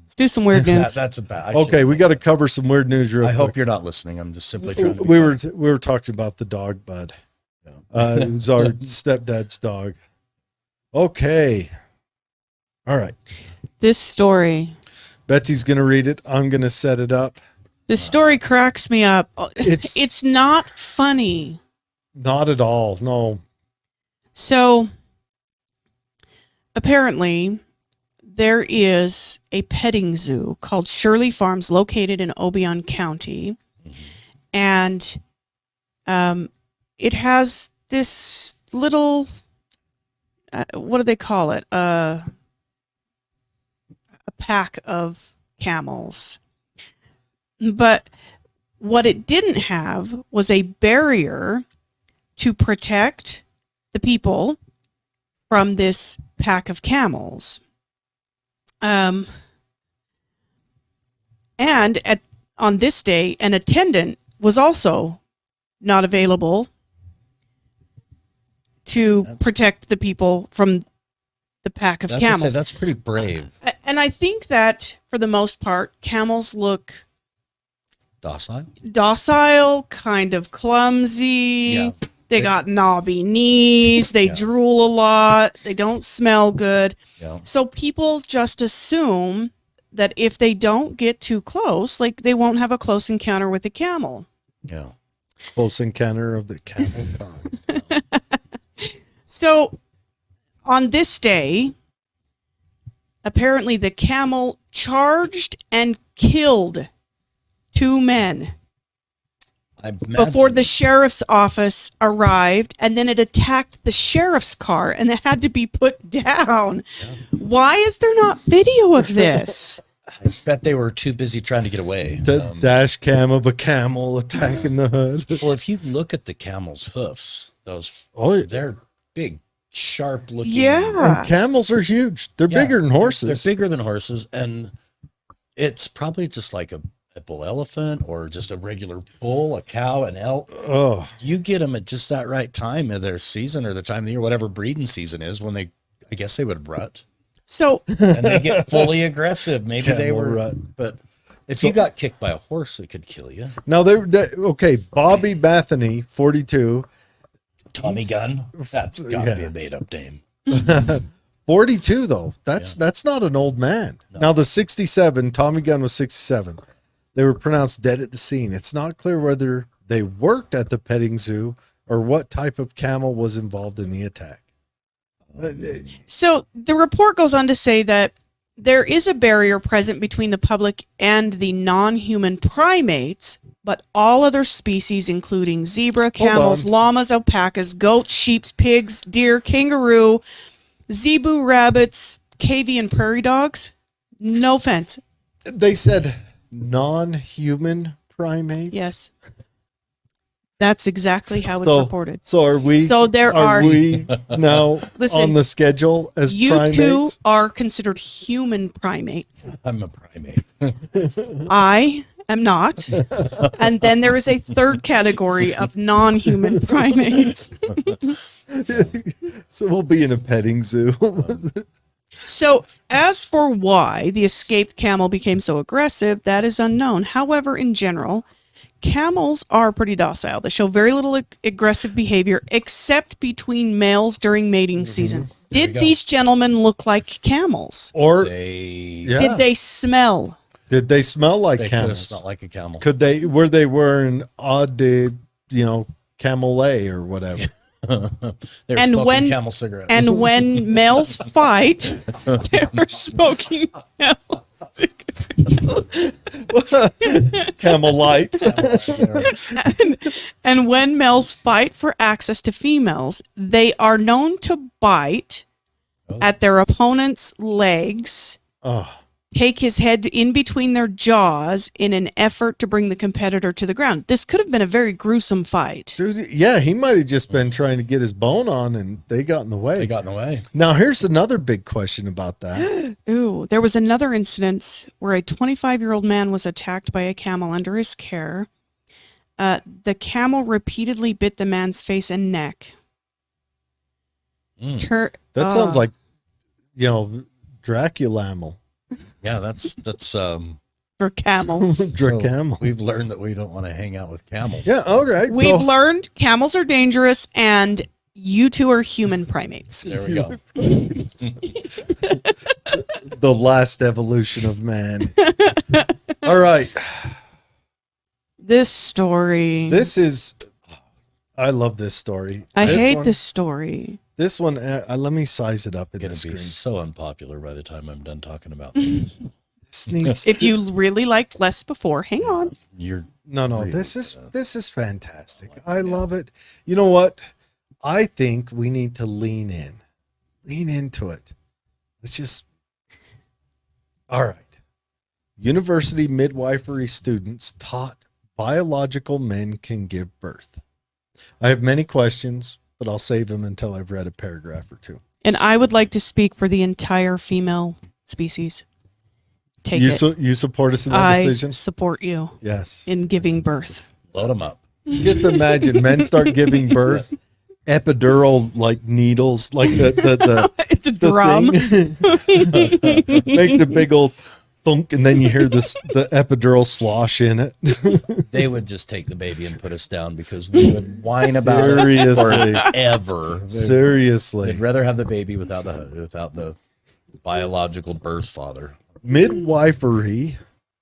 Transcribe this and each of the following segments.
Let's do some weird news. That's about. Okay, we got to cover some weird news real quick. I hope you're not listening. I'm just simply trying to. We were talking about the dog, Bud. Yeah. It was our stepdad's dog. Okay. All right. This story. Betsy's going to read it. I'm going to set it up. This story cracks me up. It's not funny. Not at all. No. So, apparently, there is a petting zoo called Shirley Farms located in Obion County. And it has this little, what do they call it? A pack of camels. But what it didn't have was a barrier to protect the people from this pack of camels. And on this day, an attendant was also not available to protect the people from the pack of camels. That's pretty brave. And I think that, for the most part, camels look docile, kind of clumsy. Yeah. They got knobby knees. They drool a lot. They don't smell good. Yeah. So people just assume that if they don't get too close, like, they won't have a close encounter with a camel. Yeah. Close encounter of the camel. So on this day, apparently the camel charged and killed 2 men before the sheriff's office arrived, and then it attacked the sheriff's car and it had to be put down. Yeah. Why is there not video of this? I bet they were too busy trying to get away. The dash cam of a camel attacking the hood. Well, if you look at the camel's hoofs, they're big, sharp looking. Yeah. And camels are huge. They're bigger than horses. They're bigger than horses, and it's probably just like a bull elephant or just a regular bull, a cow, an elk. Oh, you get them at just that right time of their season or the time of the year, whatever breeding season is, when I guess they would rut. So, and they get fully aggressive. Maybe they were, rut. But if you got kicked by a horse, it could kill you. Now okay. Bobby Bethany, 42. Tommy Gunn. That's gotta be a made up name. 42 though. That's not an old man. No. Now the 67, Tommy Gunn was 67. They were pronounced dead at the scene. It's not clear whether they worked at the petting zoo or what type of camel was involved in the attack. So the report goes on to say that there is a barrier present between the public and the non-human primates, but all other species, including zebra, camels, llamas, alpacas, goats, sheep, pigs, deer, kangaroo, zebu, rabbits, cavy, and prairie dogs. No offense. They said non-human primates? Yes. That's exactly how it's reported. So are we? So are we now on the schedule as primates? You two are considered human primates. I'm a primate. I am not. And then there is a third category of non-human primates. So we'll be in a petting zoo. So, as for why the escaped camel became so aggressive, that is unknown. However, in general, camels are pretty docile. They show very little aggressive behavior, except between males during mating season. Did these gentlemen look like camels? Or did they smell? Did they smell like camels? They could have smelled like a camel. Were they wearing camel lay or whatever? They were smoking camel cigarettes. And when males fight, they were smoking camel cigarettes. Camel lights. And when males fight for access to females, they are known to bite at their opponent's legs, take his head in between their jaws in an effort to bring the competitor to the ground. This could have been a very gruesome fight. Dude, yeah, he might have just been trying to get his bone on and they got in the way. Now, here's another big question about that. Ooh, there was another incident where a 25-year-old man was attacked by a camel under his care. The camel repeatedly bit the man's face and neck. That sounds like, Draculamal. Yeah, that's for camels. Camel. We've learned that we don't want to hang out with camels. Yeah, all right. We've learned camels are dangerous, and you two are human primates. There we go. The last evolution of man. All right. This story. This is, I love this story. I hate one, this story. This one, let me size it up in It's the going to screen. be so unpopular by the time I'm done talking about this. This needs, If you really liked less before, hang on. You're no, really, this is fantastic. I love it. You know what? I think we need to lean into it. Let's just, all right. University midwifery students taught biological men can give birth. I have many questions, but I'll save them until I've read a paragraph or two. And I would like to speak for the entire female species. Take it. You support us in that I decision? support you Yes. in giving birth. load them up. Just imagine men start giving birth, epidural like needles, like the It's a the drum. thing. Makes a big old thunk, and then you hear the epidural slosh in it. They would just take the baby and put us down because we would whine about Seriously. it forever. Seriously. They'd rather have the baby without the biological birth father. Midwifery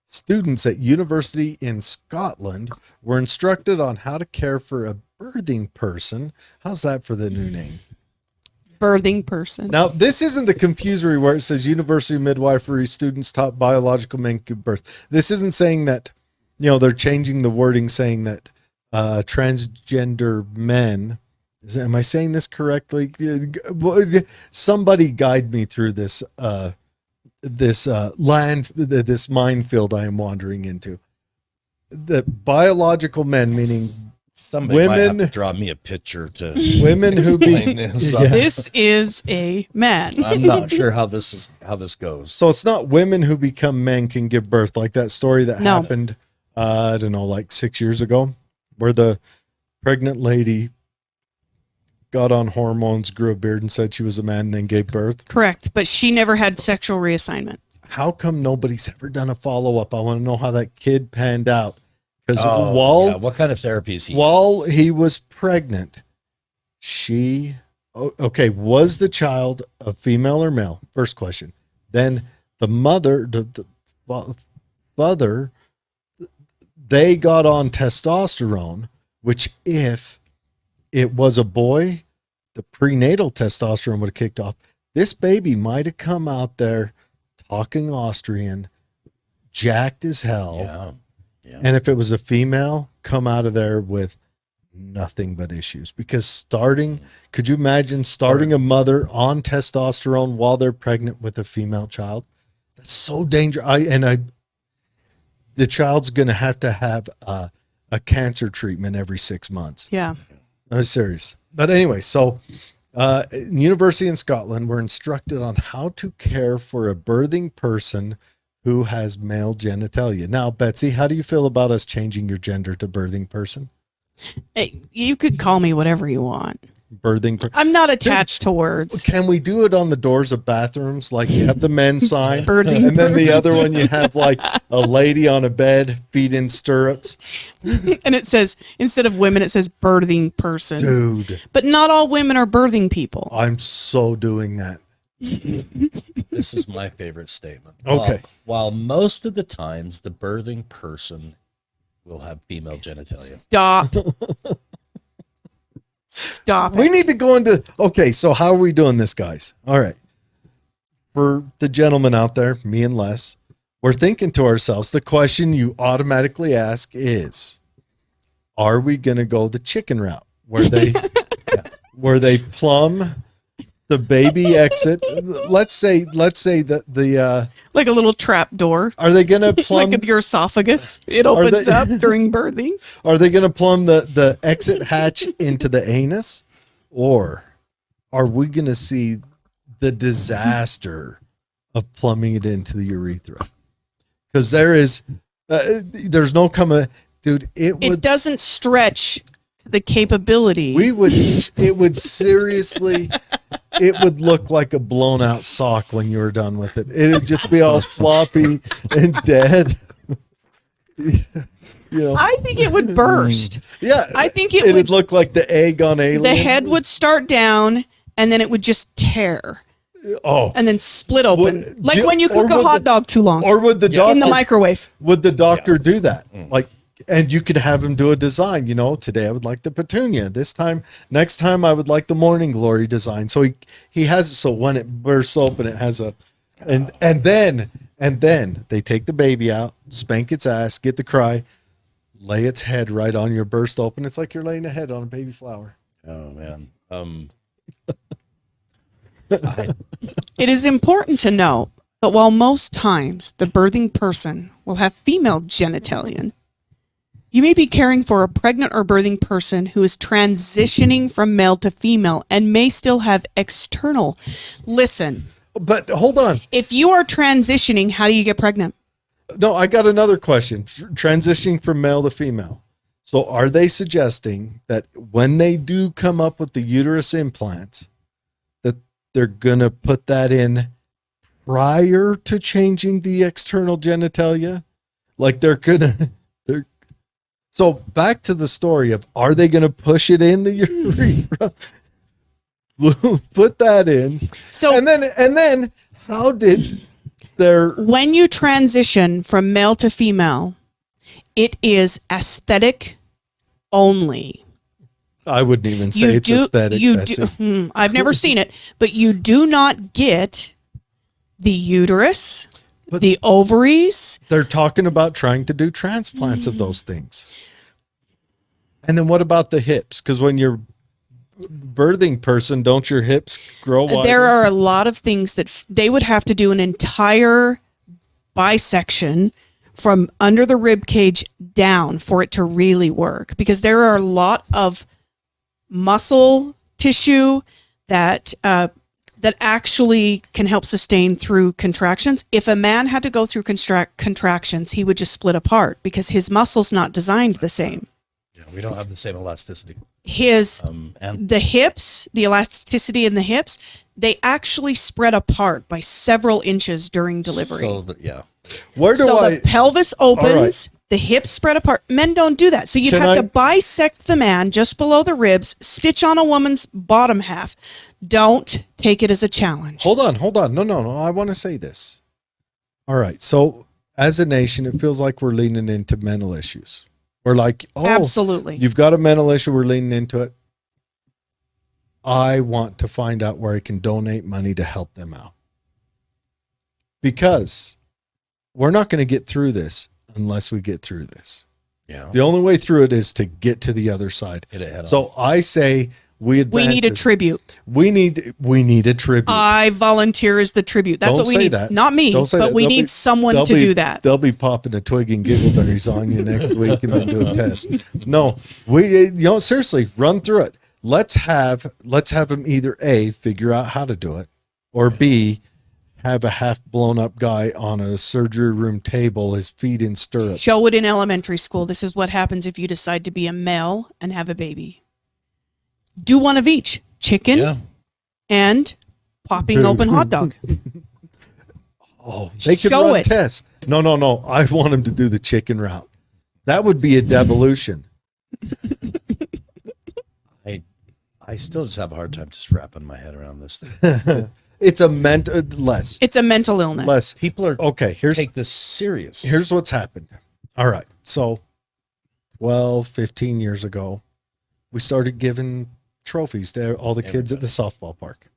students at university in Scotland were instructed on how to care for a birthing person. How's that for the new name? Birthing person. Now, this isn't the confusory where it says university midwifery students taught biological men give birth. This isn't saying that, they're changing the wording, saying that transgender men. Am I saying this correctly? Somebody guide me through this this minefield I am wandering into. The biological men, meaning Somebody might have women to draw me a picture to who explain this. Yeah. This is a man. I'm not sure how this goes. So it's not women who become men can give birth, like that story that No. happened, I don't know, like 6 years ago, where the pregnant lady got on hormones, grew a beard, and said she was a man, and then gave birth. Correct. But she never had sexual reassignment. How come nobody's ever done a follow-up? I want to know how that kid panned out. Because What kind of therapy is he? while he was pregnant, was the child a female or male? First question. Then the mother, the father, they got on testosterone, which if it was a boy, the prenatal testosterone would have kicked off. This baby might have come out there talking Austrian, jacked as hell. Yeah. And if it was a female, come out of there with nothing but issues. Because could you imagine starting a mother on testosterone while they're pregnant with a female child? That's so dangerous. The child's going to have a cancer treatment every 6 months. Yeah. I'm serious. But anyway, so University in Scotland were instructed on how to care for a birthing person who has male genitalia. Now, Betsy, how do you feel about us changing your gender to birthing person? Hey, you could call me whatever you want. Birthing person. I'm not attached to words. Can we do it on the doors of bathrooms? Like you have the men's sign, Birthing and then the other one you have like a lady on a bed, feet in stirrups. And it says, instead of women, it says birthing person. Dude, But not all women are birthing people. I'm so doing that. This is my favorite statement. Okay. While most of the times the birthing person will have female genitalia. Stop. Stop We it. need to go into, okay, so how are we doing this, guys? All right. For the gentlemen out there, me and Les, we're thinking to ourselves, the question you automatically ask is, are we going to go the chicken route where they plumb the baby exit? Let's say that the Like a little trap door. are they going to plumb Like your esophagus. It opens up during birthing. Are they going to plumb the exit hatch into the anus, or are we going to see the disaster of plumbing it into the urethra? Because there's no coming, dude. It doesn't stretch the capability. it would seriously, it would look like a blown out sock when you were done with it. It would just be all floppy and dead. I think it would burst. Yeah. I think it would look like the egg on Alien. The head would start down and then it would just tear. Oh. And then split open. Would, when you cook a hot dog too long. Or would the doctor in the microwave. Would the doctor do that? Like, and you could have him do a design, today I would like the petunia. Next time I would like the morning glory design. So he has it so when it bursts open, it has a, and then they take the baby out, spank its ass, get the cry, lay its head right on your burst open. It's like you're laying a head on a baby flower. Oh man. It is important to note that while most times the birthing person will have female genitalia, you may be caring for a pregnant or birthing person who is transitioning from male to female and may still have external. Listen. But hold on. If you are transitioning, how do you get pregnant? No, I got another question. Transitioning from male to female. So are they suggesting that when they do come up with the uterus implant, that they're going to put that in prior to changing the external genitalia? Like they're so back to the story of, are they going to push it in the urethra? Put that in. So and then how did when you transition from male to female, it is aesthetic only. I wouldn't even say it's aesthetic. I've never seen it, but you do not get the uterus, the ovaries. They're talking about trying to do transplants of those things. And then what about the hips? Because when you're birthing person, don't your hips grow wider? There are a lot of things that they would have to do an entire bisection from under the rib cage down for it to really work, because there are a lot of muscle tissue that actually can help sustain through contractions. If a man had to go through contractions, he would just split apart because his muscle's not designed the same. Yeah, we don't have the same elasticity. The hips, the elasticity in the hips, they actually spread apart by several inches during delivery. The pelvis opens, the hips spread apart. Men don't do that. So you'd have to bisect the man just below the ribs, stitch on a woman's bottom half. Don't take it as a challenge. Hold on. No. I want to say this. All right. So as a nation, it feels like we're leaning into mental issues. We're like, absolutely. You've got a mental issue. We're leaning into it. I want to find out where I can donate money to help them out. Because we're not going to get through this unless we get through this. Yeah. The only way through it is to get to the other side. So I say we need a tribute. We need a tribute. I volunteer as the tribute. That's what we need. That. Not me, but we need someone to do that. They'll be popping a twig and giggleberries on you next week and then do a test. No, seriously, run through it. Let's have them either A, figure out how to do it, or B, have a half blown up guy on a surgery room table, his feet in stirrups. Show it in elementary school. This is what happens if you decide to be a male and have a baby. Do one of each: chicken and popping open hot dog. They could run tests. No. I want them to do the chicken route. That would be a devolution. I still just have a hard time just wrapping my head around this thing. It's a mental illness. People are take this serious. Here's what's happened. All right. So 12, 15 years ago, we started giving trophies to all the kids at the softball park.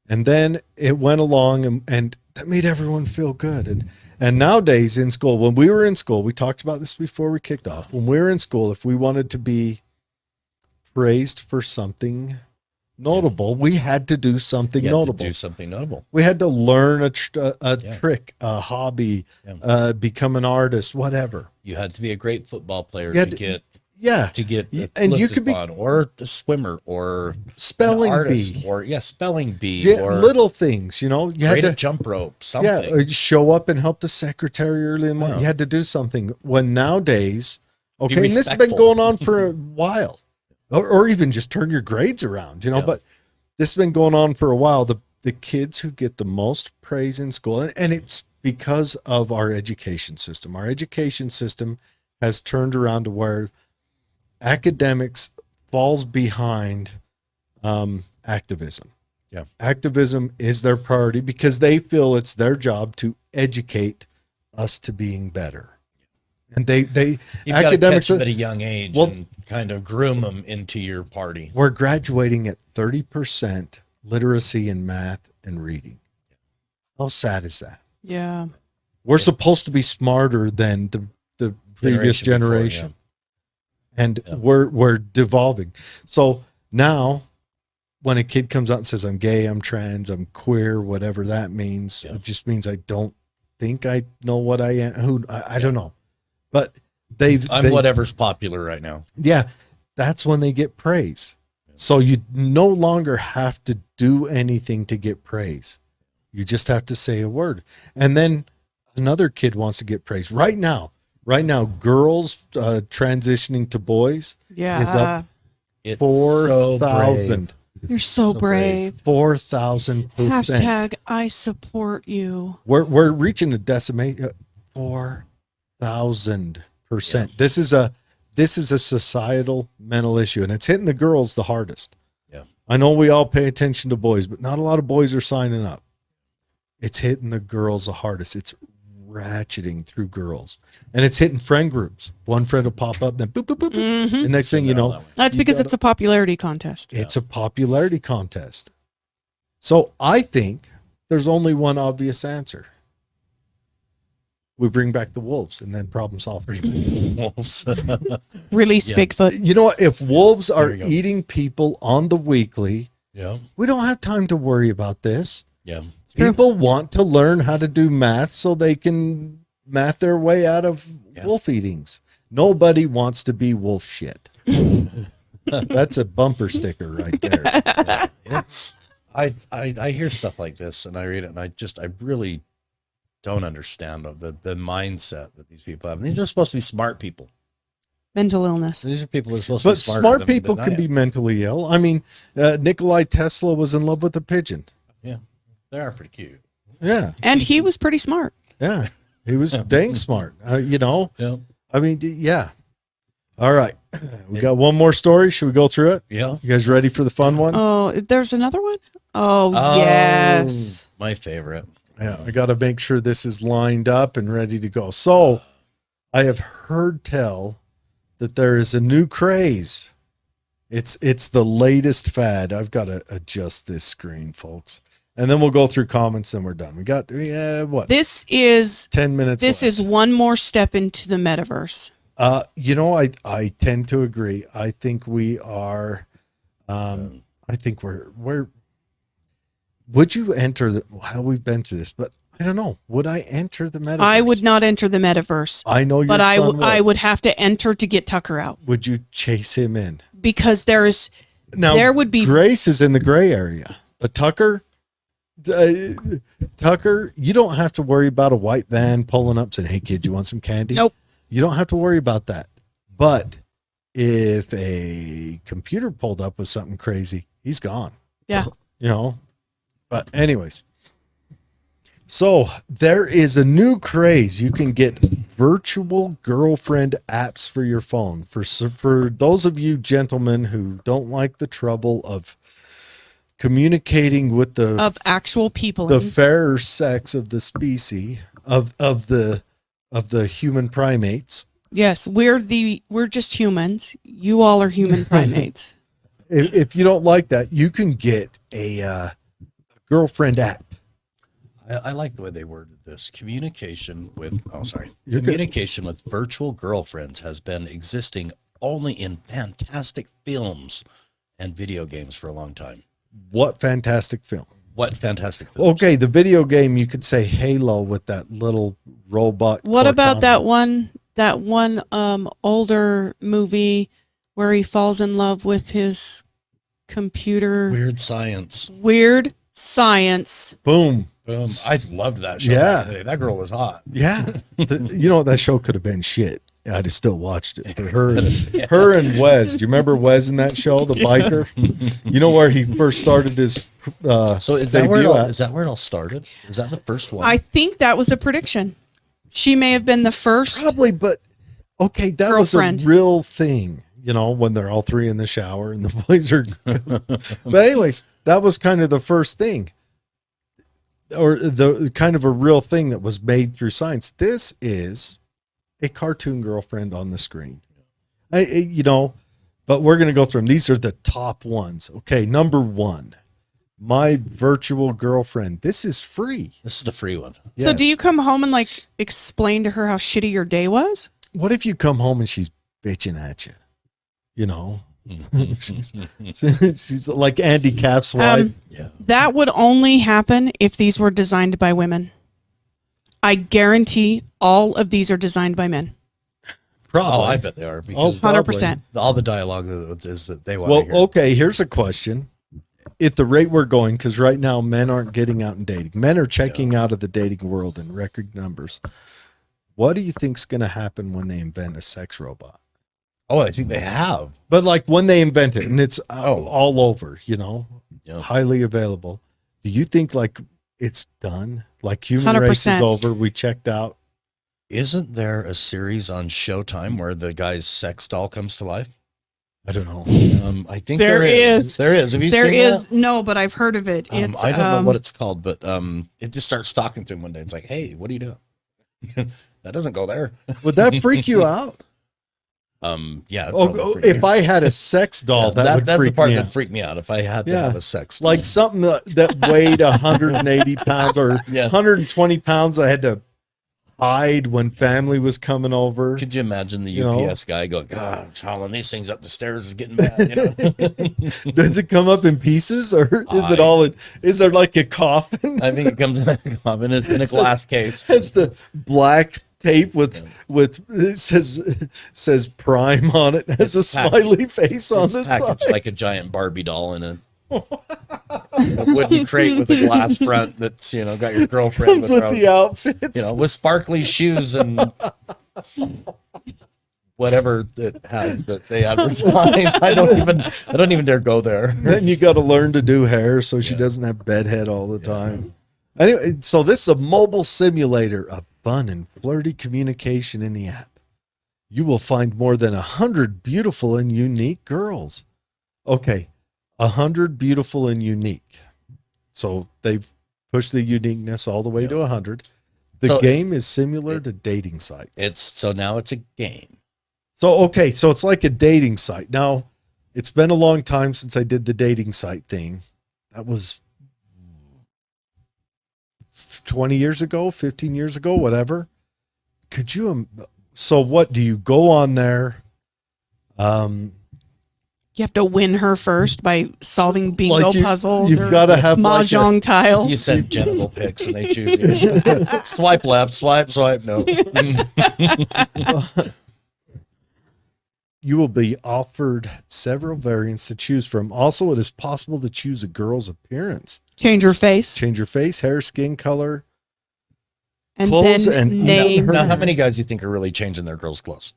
And then it went along and that made everyone feel good. And nowadays in school, when we were in school, we talked about this before we kicked off. When we were in school, if we wanted to be praised for something notable, we had to do something notable. We had to learn a trick, a hobby, become an artist, whatever. You had to be a great football player to get and you could be or the swimmer or spelling bee or spelling bee or little things, you had to jump rope, something. Or show up and help the secretary early in the morning. You had to do something. When nowadays, and this has been going on for a while. or even just turn your grades around, Yeah. but this has been going on for a while. The kids who get the most praise in school, and it's because of our education system. Our education system has turned around to where academics falls behind activism. Yeah. Activism is their priority because they feel it's their job to educate us to being better. And they You've got to catch academics them at a young age and kind of groom them into your party. we're graduating at 30% literacy in math and reading. How sad is that? Yeah. We're supposed to be smarter than the previous generation. Before, And Yeah. we're devolving. So now when a kid comes out and says, I'm gay, I'm trans, I'm queer, whatever that means, Yeah. it just means I don't think I know what I am. I don't know. But I'm whatever's popular right now. yeah, that's when they get praise. So you no longer have to do anything to get praise. You just have to say a word. And then another kid wants to get praise. Right now, girls transitioning to boys Yeah. is up It's 4,000. You're so So brave. 4,000%. Hashtag I support you. We're reaching a decimate 4,000%. This is a societal mental issue, and it's hitting the girls the hardest. Yeah. I know we all pay attention to boys, but not a lot of boys are signing up. It's hitting the girls the hardest. It's ratcheting through girls, and it's hitting friend groups. One friend will pop up, then boop, boop, boop, boop. Mhm. The next thing you know, that way. That's You because gotta- it's a popularity contest. it's a popularity contest. So I think there's only one obvious answer. We bring back the wolves and then problem solved. Wolves. Release Yeah. Bigfoot. You know what? If wolves are There you go. eating people on the weekly, Yeah. we don't have time to worry about this. Yeah. True. People want to learn how to do math so they can math their way out of Yeah. wolf eatings. Nobody wants to be wolf shit. That's a bumper sticker right there. It's I hear stuff like this and I read it and I really don't understand the mindset that these people have. And these are supposed to be smart people. Mental illness. These are people that are supposed to But be smarter smart than- people than can I be am. mentally ill. I mean, Nikolai Tesla was in love with a pigeon. Yeah. They are pretty cute. Yeah. And he was pretty smart. Yeah. He was dang smart. Yeah. I mean, yeah. All right. We got one more story. Should we go through it? Yeah. You guys ready for the fun one? Oh, there's another one? Oh, Oh. yes. My favorite. Yeah. I got to make sure this is lined up and ready to go. So I have heard tell that there is a new craze. It's the latest fad. I've got to adjust this screen, folks. And then we'll go through comments and we're done. We got, what? This is 10 minutes this left. is one more step into the metaverse. I tend to agree. I think we are, I think we're, would you enter we've been through this, but I don't know. Would I enter the metaverse? I would not enter the metaverse, I know your but I son I would have to enter to get Tucker out Would you chase him in? because there would be Grace is in the gray area, but Tucker, you don't have to worry about a white van pulling up saying, "Hey kid, you want some candy?" Nope. You don't have to worry about that. But if a computer pulled up with something crazy, he's gone. Yeah. But anyways, so there is a new craze. You can get virtual girlfriend apps for your phone. For those of you gentlemen who don't like the trouble of communicating with of actual people. the fairer sex of the species of the human primates. Yes, we're just humans. You all are human primates. If you don't like that, you can get a girlfriend app. I like the way they worded this. Communication with You're good. communication with virtual girlfriends has been existing only in fantastic films and video games for a long time. What fantastic film? What fantastic films? Okay, the video game, you could say Halo with that little robot. What about Cortana. that one older movie where he falls in love with his computer? Weird Science. Weird Science. Boom. Boom. I loved that show. Yeah. back in the day. That girl was hot. Yeah. That show could have been shit. I'd have still watched it. But her and Wes. Do you remember Wes in that show, the biker? You know where he first started his So is that debut at? is that where it all started? Is that the first one? I think that was a prediction. She may have been the first. Probably, but okay, that Girlfriend. was a real thing, you know, when they're all three in the shower and the boys are. But anyways, that was kind of the first thing, or the kind of a real thing that was made through science. This is a cartoon girlfriend on the screen, you know, but we're going to go through them. These are the top ones. Okay, number one, my virtual girlfriend. This is free. This is the free one. So Yes. do you come home and like explain to her how shitty your day was? What if you come home and she's bitching at you? You know, she's like Andy Capp's wife. Yeah. That would only happen if these were designed by women. I guarantee all of these are designed by men. Probably. Oh, I bet they are. Because 100%. all the dialogue is that they want Well, to hear. okay, here's a question. At the rate we're going, because right now men aren't getting out and dating. Men are checking out of the dating world in record numbers. What do you think's going to happen when they invent a sex robot? Oh, I think they have. But like when they invent it and it's all over, you know, Yeah. highly available. Do you think like it's done? Like human race is 100%. over. We checked out. Isn't there a series on Showtime where the guy's sex doll comes to life? I don't know. I think There there is. There is. Have you There seen is that? no, but I've heard of it. It's I don't know what it's called, but it just starts talking to him one day. It's like, hey, what are you doing? That doesn't go there. Would that freak you out? Yeah. it'd Oh, probably freak if me out. I had a sex doll, Yeah, that would that's the freak part me that out. freaked me out. If I had to Yeah. have a sex doll. Like something that weighed 180 pounds or Yeah. 120 pounds. I had to hide when family was coming over. Could you imagine the You know? UPS guy going, God, I'm hauling these things up the stairs is getting bad, you know? Does it come up in pieces or is it I- all in, is there like a coffin? I think it comes in a glass case. Has the black tape with it says prime on it. It has It's a packaged- smiley face on It's the side. packaged like a giant Barbie doll in a wooden crate with a glass front that's, you know, got your girlfriend Comes with the outfits. you know, with sparkly shoes and whatever it has that they advertise. I don't even dare go there. Then you got to learn to do hair so she doesn't have bedhead all the time. Anyway, so this is a mobile simulator of fun and flirty communication in the app. You will find more than 100 beautiful and unique girls. Okay, 100 beautiful and unique. So they've pushed the uniqueness all the way to 100. The So game is similar to dating sites. Now it's a game. So, okay, so it's like a dating site. Now, it's been a long time since I did the dating site thing. That was 20 years ago, 15 years ago, whatever. Could you, so what do you go on there? You have to win her first by solving bingo Like puzzles you've or got to have like a- mahjong tiles. You send genital pics and they choose you. Swipe left, swipe, no. you will be offered several variants to choose from. Also, it is possible to choose a girl's appearance. Change her face Change your face, hair, skin color. and clothes then and- name. Now, Now, how many guys do you think are really changing their girls' clothes?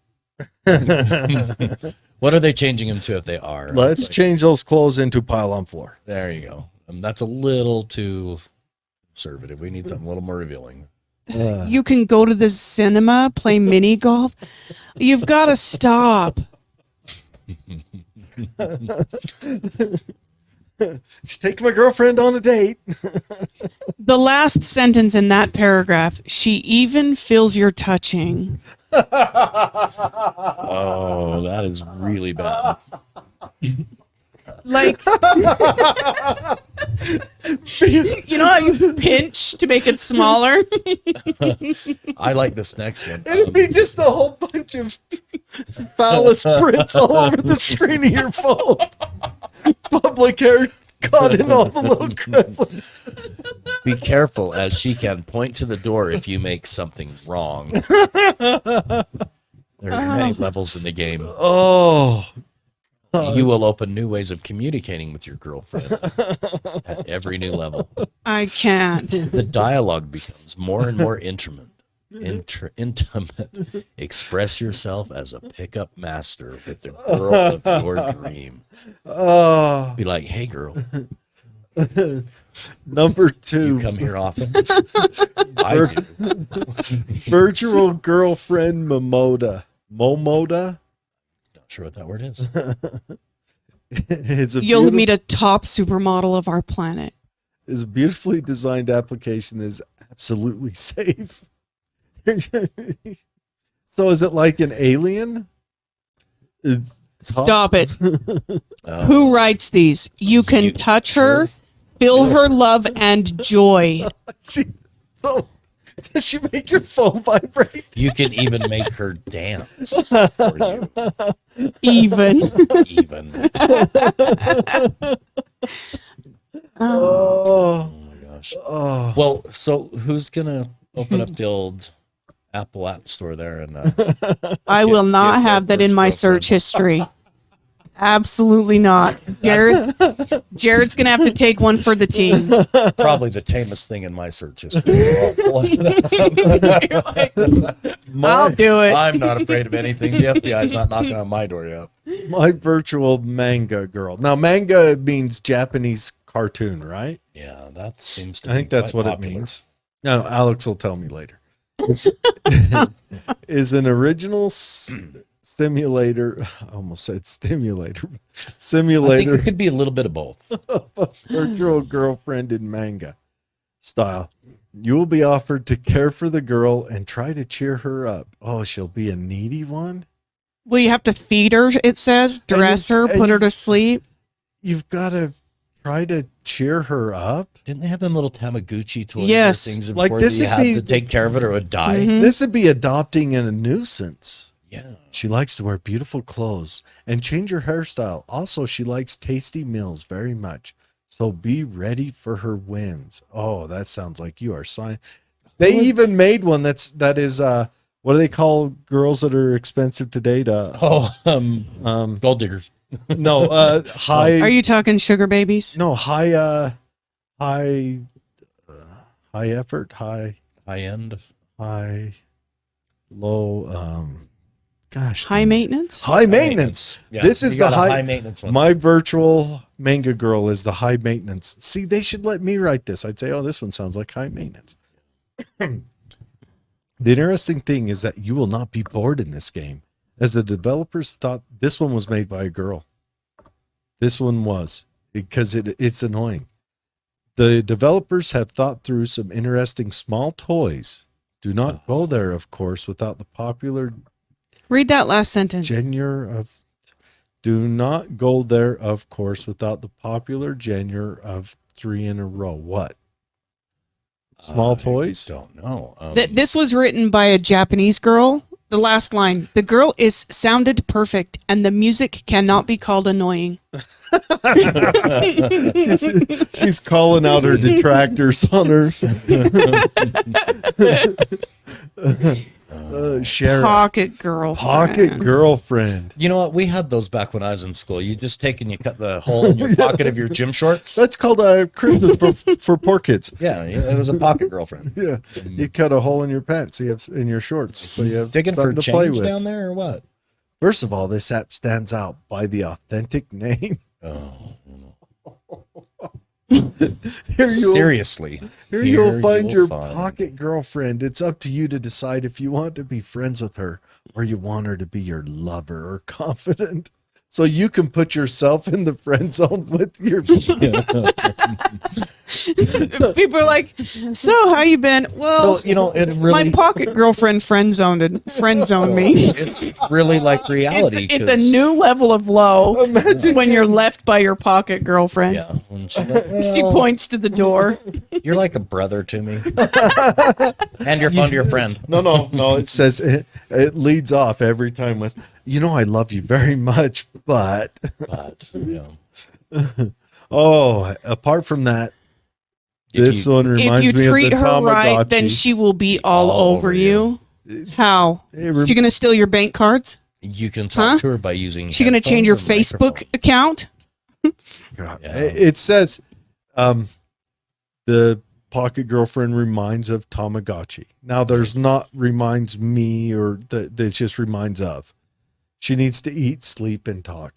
What are they changing them to if they are? Let's Like, change those clothes into pile on floor. There you go. That's a little too conservative. We need something a little more revealing. You can go to the cinema, play mini golf. You've got to stop. Just take my girlfriend on a date. The last sentence in that paragraph, she even feels your touching. Oh, that is really bad. Like, you know how you pinch to make it smaller? I like this next one. It'd be just a whole bunch of phallus prints all over the screen of your phone. Public hair caught in all the little crevices. Be careful, as she can point to the door if you make something wrong. There are many levels in the game. Oh, You will open new ways of communicating with your girlfriend at every new level. I can't. The dialogue becomes more and more intimate intimate. Express yourself as a pickup master with the girl of your dream. Oh, Be like, hey, girl, number you 2, come here often? I do. virtual girlfriend Momoda. Not Sure what that word is. It's a You'll beautiful- meet a top supermodel of our planet. is a beautifully designed application that is absolutely safe. So is it like an alien? Stop it. Oh, Who writes these? You can You- touch her, feel her love and joy. So does she make your phone vibrate? you can even make her dance for you. Even. Even. Oh, Oh my gosh. oh. Well, so who's gonna open up the old Apple App Store there and I Get- will not get have that that in first my girlfriend. search history. Absolutely not. Jared's gonna have to take one for the team. probably the tamest thing in my search history. I'll do it. I'm not afraid of anything. The FBI's not knocking on my door yet. My virtual manga girl. Now, manga means Japanese cartoon, right? Yeah, that seems to I think be that's quite what popular. it means. No, Alex will tell me later. It's, is an original simulator. I almost said stimulator. I think Simulator it could be a little bit of both. virtual girlfriend in manga style. You will be offered to care for the girl and try to cheer her up. Oh, she'll be a needy one? Well, you have to feed her, it says, dress her, and put her you- to sleep. You've got to try to cheer her up? Didn't they have them little Tamagotchi toys Yes. or things Like before this you would had be- to take care of it or it would die? Mhm. This would be adopting a nuisance. Yeah. She likes to wear beautiful clothes and change her hairstyle. Also, she likes tasty meals very much. So be ready for her whims. Oh, that sounds like you are signed. They even made one that is what do they call girls that are expensive to date? Oh, gold diggers. No, high. Are you talking sugar babies? No, high effort, High end. low. Gosh, High maintenance? high maintenance. Yeah, This is you the got a high maintenance one. My virtual manga girl is the high maintenance. See, they should let me write this. I'd say, oh, this one sounds like high maintenance. The interesting thing is that you will not be bored in this game, as the developers thought this one was made by a girl. This one was, because it's annoying. The developers have thought through some interesting small toys. Do not go there, of course, without the popular Read that last sentence. genre of. Do not go there, of course, without the popular genre of 3 in a row. What? Small toys? Don't know. This was written by a Japanese girl. The last line, the girl is sounded perfect and the music cannot be called annoying. She's calling out her detractors on her. Share Pocket girl. pocket girlfriend. You know what? We had those back when I was in school. You just take and you cut the hole in your pocket of your gym shorts. That's called a Christmas for poor kids. Yeah, it was a pocket girlfriend. Yeah, you cut a hole in your pants. So you have in your shorts, so you have Digging for something to play change with. down there or what? First of all, this app stands out by the authentic name. Oh, Here you'll, seriously. here you'll find your find- pocket girlfriend. It's up to you to decide if you want to be friends with her or you want her to be your lover or confidant. So you can put yourself in the friend zone with your. People are like, so how you been? Well, So, you know, it my really, pocket girlfriend friend zoned me. it's really like reality. It's 'cause- a new level of low when you're left by your pocket girlfriend. Yeah. When she's like, She well, points to the door. you're like a brother to me. Hand your phone to your friend. No. It says it leads off every time with, I love you very much, but But, you know, apart from that, if this you- one If reminds you me of treat the her right, Tamagotchi. then she will be all over you. How? She gonna steal your bank cards? you can talk Huh? to her by using. She gonna change your headphones or Facebook account? God. Yeah. It says the pocket girlfriend reminds of Tamagotchi. Now there's not reminds me or that just reminds of. She needs to eat, sleep, and talk.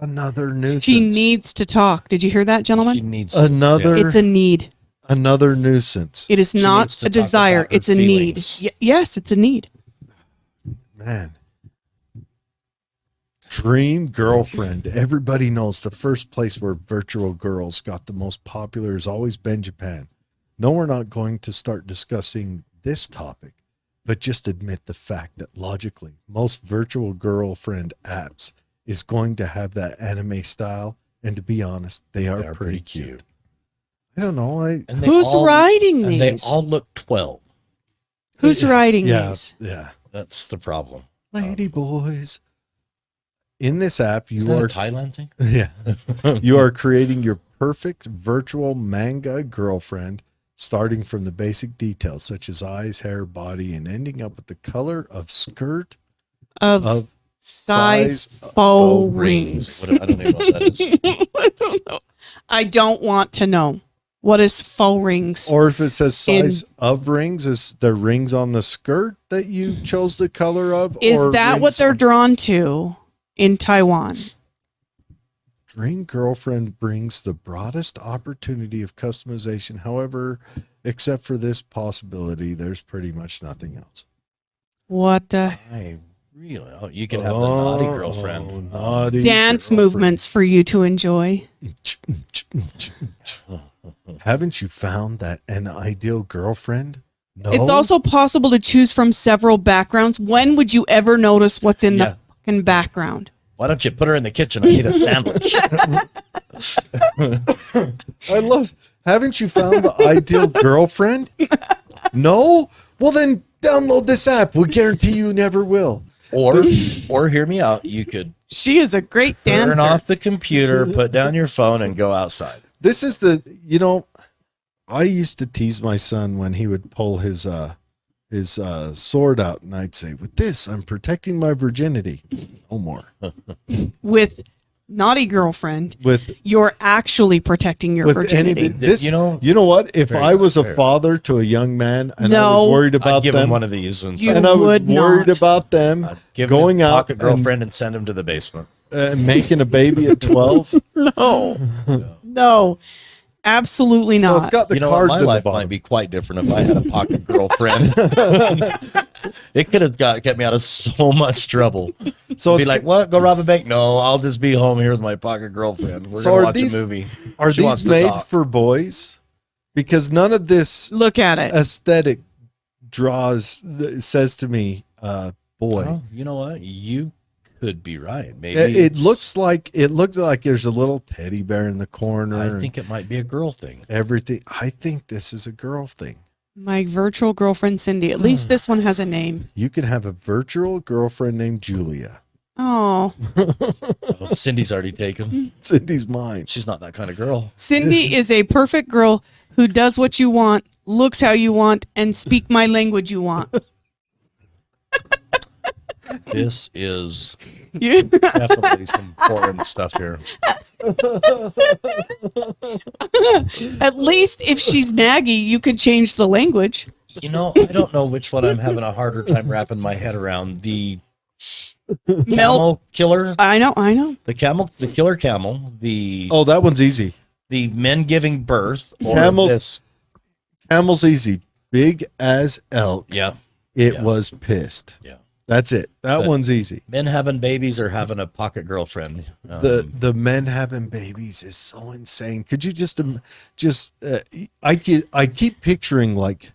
Another nuisance. She needs to talk. Did you hear that, gentlemen? She needs another. It's a need. Another nuisance. It is She not needs to a talk desire. about her It's a feelings. need. Yes, it's a need. Man. Dream girlfriend. Everybody knows the first place where virtual girls got the most popular has always been Japan. No, we're not going to start discussing this topic, but just admit the fact that logically, most virtual girlfriend apps is going to have that anime style. And to be honest, they are pretty cute. I don't know. And they Who's all- writing And these? they all look 12. Who's writing Yeah. these? Yeah. That's the problem. Lady boys. In this app, Is you that are a Thailand thing? Yeah. You are creating your perfect virtual manga girlfriend, starting from the basic details such as eyes, hair, body, and ending up with the color of skirt Of size size faux rings. What, I don't even know what that is. I don't know. I don't want to know. What is faux rings? or if it says size of rings, is there rings on the skirt that you chose the color of? Is or that what rings they're on- drawn to in Taiwan? Dream girlfriend brings the broadest opportunity of customization. However, except for this possibility, there's pretty much nothing else. What the I really, you can have the naughty girlfriend. Naughty dance girlfriend. movements for you to enjoy? Haven't you found that an ideal girlfriend? No. It's also possible to choose from several backgrounds. When would you ever notice what's in Yeah. the fucking background? Why don't you put her in the kitchen and eat a sandwich? I love. Haven't you found the ideal girlfriend? No. Well, then download this app. We guarantee you never will. or hear me out. You could She is a great dancer. turn off the computer, put down your phone, and go outside. This is I used to tease my son when he would pull his sword out, and I'd say, "With this, I'm protecting my virginity." No more. With naughty girlfriend, With you're actually protecting your virginity. this, You know- you know what? If Very I was a fair. father to a young man and I No. was worried I'd about give him them, one of these and You and I was would worried not. about them I'd give going him a out pocket girlfriend and send him to the basement. making a baby at 12. No, absolutely So not. it's got the You know what? cards My in the life bottom. might be quite different if I had a pocket girlfriend. It could have kept me out of so much trouble. So Be it's like, what? Go rob a bank? No, I'll just be home here with my pocket girlfriend. We're So gonna are watch these- a movie. Are She wants these to made talk. for boys? Because none of this Look at it. aesthetic says to me, boy. Well, you know what? You could be right. Maybe It it's- looks like there's a little teddy bear in the corner. I think it might be a girl thing. and everything. I think this is a girl thing. My virtual girlfriend Cindy. At least this one has a name. You can have a virtual girlfriend named Julia. Oh, Oh, Cindy's already taken. Cindy's mine. She's not that kind of girl. Cindy is a perfect girl who does what you want, looks how you want, and speak my language you want. This is You- definitely some foreign stuff here. At least if she's naggy, you could change the language. You know, I don't know which one I'm having a harder time wrapping my head around. The Mel, camel killer, I know. the killer camel, Oh, that one's easy. the men giving birth, or Camel- this. Camel's easy. Big as elk. Yeah, It Yeah. was pissed. Yeah. That's it. That But- one's easy. men having babies or having a pocket girlfriend. The men having babies is so insane. Could you just I keep picturing like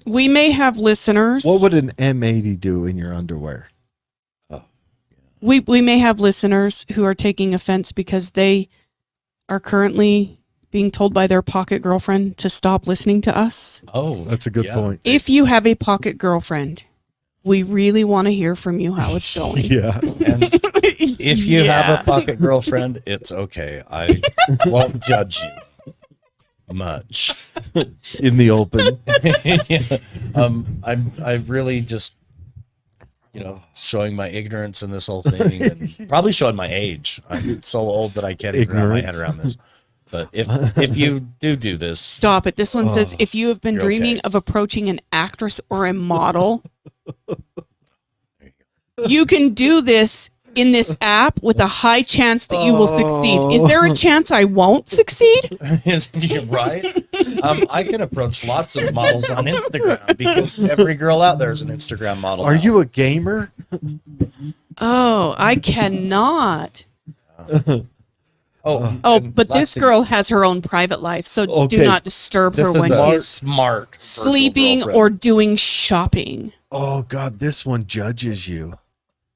We may have listeners. what would an M80 do in your underwear? We may have listeners who are taking offense because they are currently being told by their pocket girlfriend to stop listening to us. oh, That's a good yeah. point. If you have a pocket girlfriend, we really want to hear from you how it's going. Yeah. And if you Yeah. have a pocket girlfriend, it's okay. I won't judge you much. In the open. I'm really just, showing my ignorance in this whole thing, and probably showing my age. I'm so old that I can't even wrap my head Ignorance. around this. But if you do this, Stop it. This one says, if you have been You're dreaming okay. of approaching an actress or a model, you can do this in this app with a high chance that you will succeed. Is there a chance I won't succeed? you're right. I can approach lots of models on Instagram because every girl out there is an Instagram model. Are now. you a gamer? Oh, I cannot. Oh, Oh, and but last this thing- girl has her own private life, so do Okay. not disturb This her is when a she's smart virtual sleeping girlfriend. or doing shopping. Oh God, this one judges you.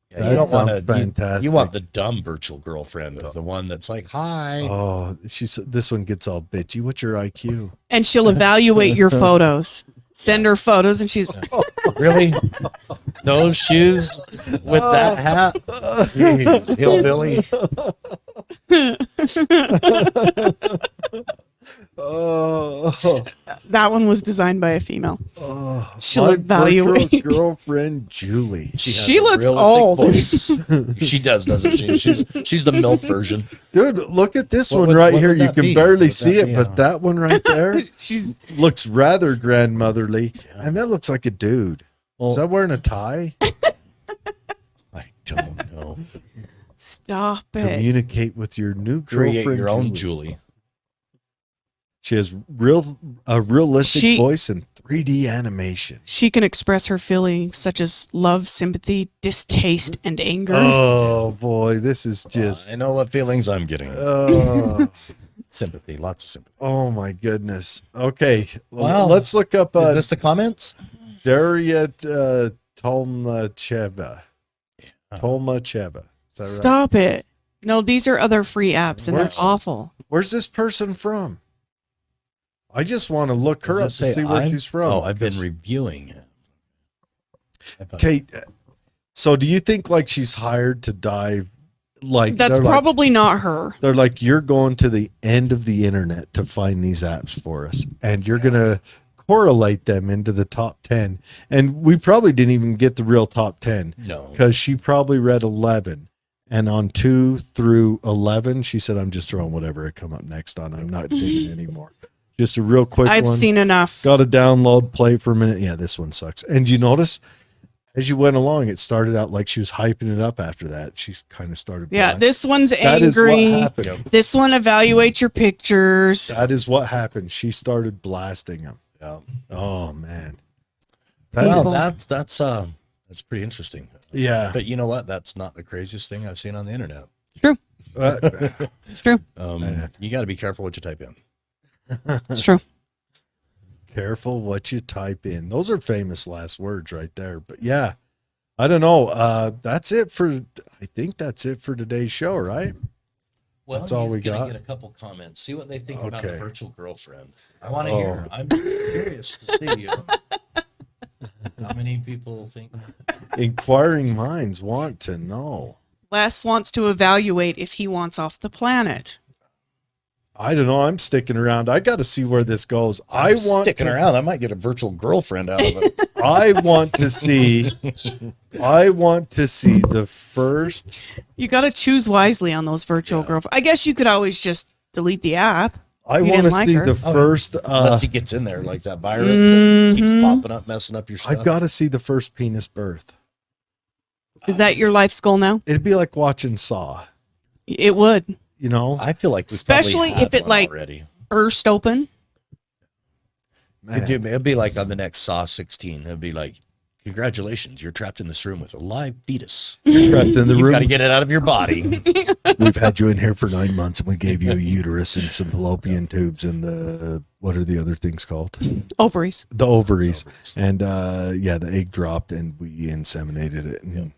Yeah, That you don't want sounds to. fantastic. You want the dumb virtual girlfriend, the one that's like, "Hi." Oh, this one gets all bitchy. What's your IQ? And she'll evaluate your photos. Send her photos, and she's Really? Those shoes with that hat? Jeez, hillbilly. Oh, that one was designed by a female. She'll my evaluate. virtual girlfriend Julie. She has a looks realistic old. voice. She doesn't she? She's the milk version. Dude, look at this What one would- right what here. would You that can be? barely Would see that it, be, but that one right there She's looks rather grandmotherly. And that looks like a dude. Well- Is that wearing a tie? I don't know. stop it. Communicate with your new Create girlfriend. your own Julie. Julie. She has a realistic She- voice and 3D animation. She can express her feelings such as love, sympathy, distaste, and anger. Oh boy, this is just I know what feelings I'm getting. Sympathy, lots of sympathy. oh my goodness. Okay, Wow. let's look up Is this the comments? Daria Tolmacheva. Tolmacheva. Is that right? Stop it. No, these are other free apps, and Where's- they're awful. Where's this person from? I just want to look her up Does to it say see where I'm- she's from. Oh, I've been reviewing it. Okay, so do you think like she's hired to dive? Like That's they're like, probably not her. they're like, you're going to the end of the internet to find these apps for us, and you're gonna correlate them into the top 10. And we probably didn't even get the real top 10 No. because she probably read 11. And on 2 through 11, she said, I'm just throwing whatever had come up next on. I'm not digging anymore. Just a real quick I've one. seen enough. Got to download, play for a minute. Yeah, this one sucks. And you notice as you went along, it started out like she was hyping it up after that. She's kind of started. Yeah, black. this one's That is what angry. happened. This one evaluates your pictures. That is what happened. She started blasting him. Yeah. Oh man. Well, is- that's pretty interesting. yeah. But you know what? That's not the craziest thing I've seen on the internet. It's true. Man. You got to be careful what you type in. It's true. Careful what you type in. Those are famous last words right there. But yeah, I don't know. That's it for. I think that's it for today's show, right? Well, That's all you're we gonna got? Get a couple comments. See what they think about the Okay. virtual girlfriend. I want to hear. Oh. I'm curious to see how many people think. Inquiring minds want to know. Les wants to evaluate if he wants off the planet. I don't know. I'm sticking around. I got to see where this goes. I want sticking to, around. I might get a virtual girlfriend out of it. I want to see. I want to see the first. You got to choose wisely on those virtual girlfriends. I guess you could always just delete the app. I You want to didn't like see her. the first. Unless she gets in there like that virus that keeps popping up, messing up your stuff. I've got to see the first penis birth. Is that your life's goal now? It'd be like watching Saw. It would. You know, I feel like we Especially probably if it, had one like, already. Burst open. man. It'd be like on the next Saw 16. It'd be like, congratulations, you're trapped in this room with a live fetus. You're trapped in the You've room. got to get it out of your body. We've had you in here for 9 months, and we gave you a uterus and some fallopian tubes and the what are the other things called? Ovaries. The ovaries. And yeah, the egg dropped, and we inseminated it. And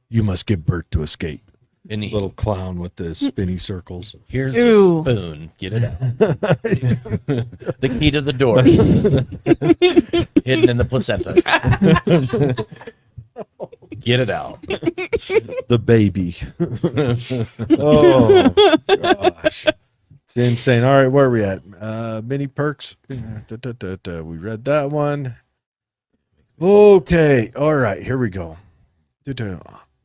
you must give birth to escape. And he, Little clown with the spinny circles. here's Ew. the spoon. Get it out. The key to the door. Hidden in the placenta. Get it out. The baby. Oh gosh. It's insane. All right, where are we at? Mini perks. We read that one. Okay. All right, here we go.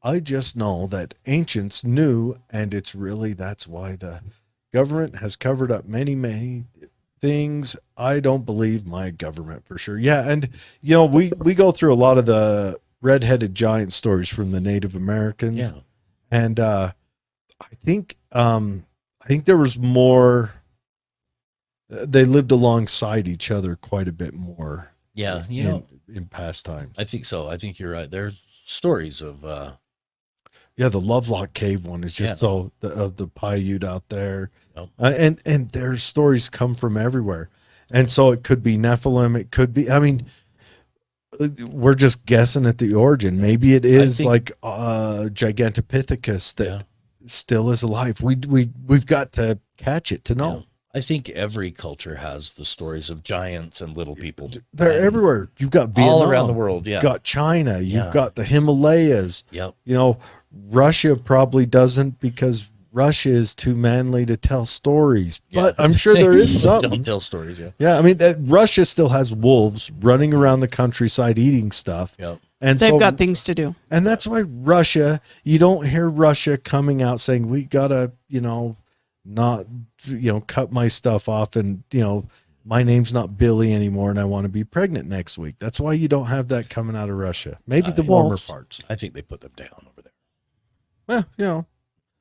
I just know that ancients knew, and it's really that's why the Government has covered up many things. I don't believe my government for sure. Yeah, and we go through a lot of the red-headed giant stories from the Native Americans. Yeah. And I think there was more. They lived alongside each other quite a bit more. Yeah, in past times. I think so. I think you're right. There's stories of the Lovelock Cave one is just of the Paiute out there. Yep. And their stories come from everywhere. And so it could be Nephilim. It could be, I mean, we're just guessing at the origin. Maybe it is like Gigantopithecus that still is alive. We've got to catch it to know. Yeah. I think every culture has the stories of giants and little people. They're everywhere. You've got Vietnam, all around the world. Yeah. You've got China. You've got the Himalayas. Yep. Russia probably doesn't because Russia is too manly to tell stories. But I'm sure there is something. Don't tell stories. Yeah. Yeah. I mean, Russia still has wolves running around the countryside eating stuff. Yep. And they've got things to do. And that's why Russia, you don't hear Russia coming out saying, we got to, not, cut my stuff off and, my name's not Billy anymore and I want to be pregnant next week. That's why you don't have that coming out of Russia. Maybe the warmer parts. I think they put them down over there. Well,